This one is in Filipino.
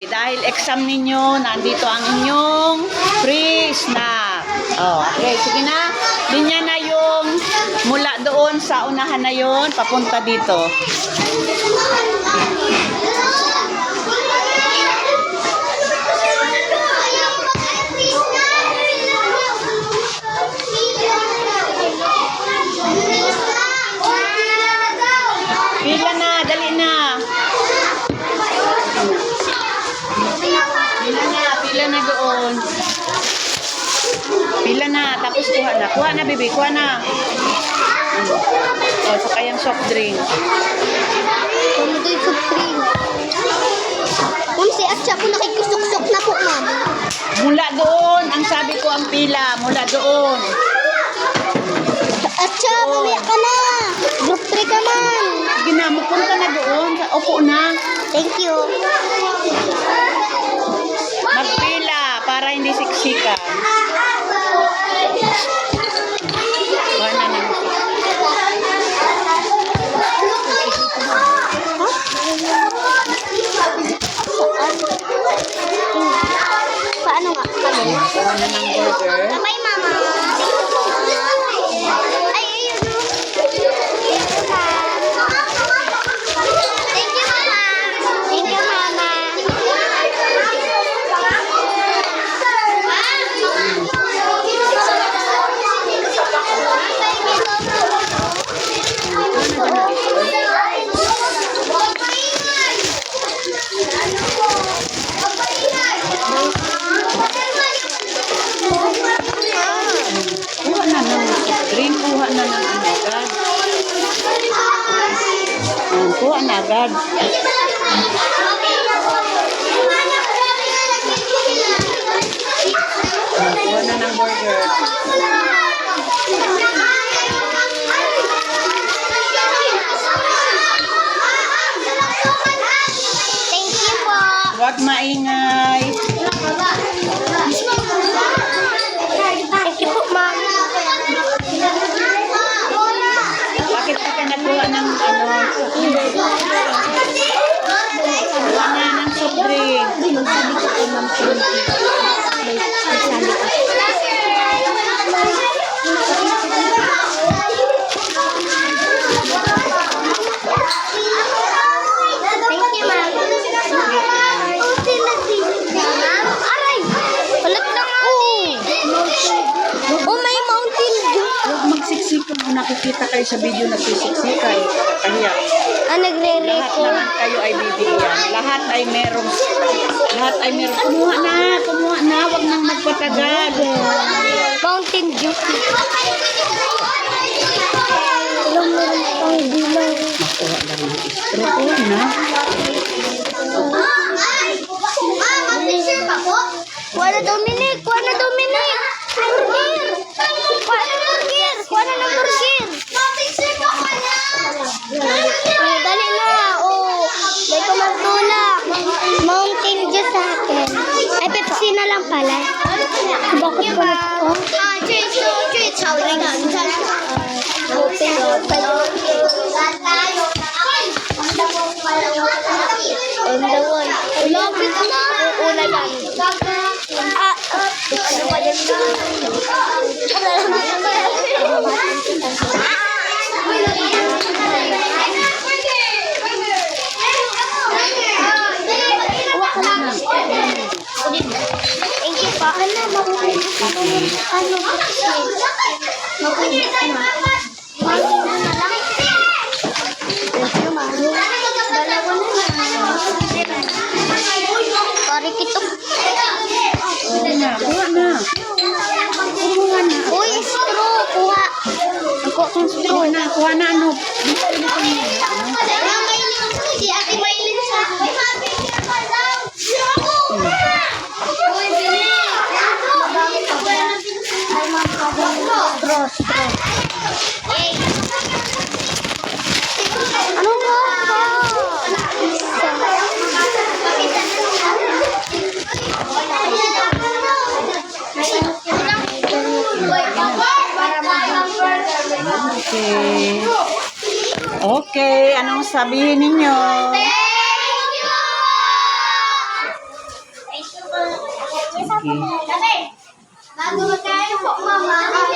Dahil exam ninyo, nandito ang inyong free snack. Oh, okay, sige na. Linya na yung mula doon sa unahan na yon papunta dito. Pila na, dali na. Pila na doon. Pila na, tapos kuha na. Kuha na, bibi, kuha na. O, saka yung soft drink. Ano doon yung soft drink? Ma'am, si Atcha po nakikusok-sok na po, ma'am. Mula doon, ang sabi ko ang pila, mula doon. Atcha, mamaya ka na. Group 3 ka, ma'am. Sige na, mapunta na doon. Opo na. Thank you. Magpila para hindi siksikan. Kuha na lang. Paano nga? Kuha na ng burger. Bye, mama. Ay, ayun. Thank you, mama. Thank you, mama. Kuha na ng drink, kuha na ng agad. Kuha na agad. Kuha na ng burger. Thank you po. Huwag maingay. Thank you po, ma'am. Bakit ka nakuha ng ano? Kuha na ng soft drink. Thank you, ma'am. Aray! Palag na nga. Oh, may Mountain Dew. Huwag magsiksikan kung nakikita kayo sa video nagsisiksikan. Kaya Ah, lahat nagre-record. naman kayo ay bibigyan. Lahat ay merong. Kumuha na. Huwag nang magpatagal. Mountain Dew. Alam mo rin pang bilang. Kuha lang ng straw. Kuha na. Kuha na Dominic! Kuha na Dominic! Burger! Kuha na burger! Kuha na ng burger! Dali na! Oh, may kumagtulak! Mountain Dew sa akin. Ay, Pepsi na lang pala. Bakit pala ito? Open on the one. Lapit na! Una lang. Ah! Ano ba yan? Thank you po. Ano? Thank you, ma'am. Dalawa na lang. Pari kitok. Kuha na. Uy, straw. Kuha. Ako kung straw. Kuha na. Ano? Si Ate Maylin sa Ano ba? Okay. Okay, anong sabihin ninyo? sige. Bago magkain po, mama.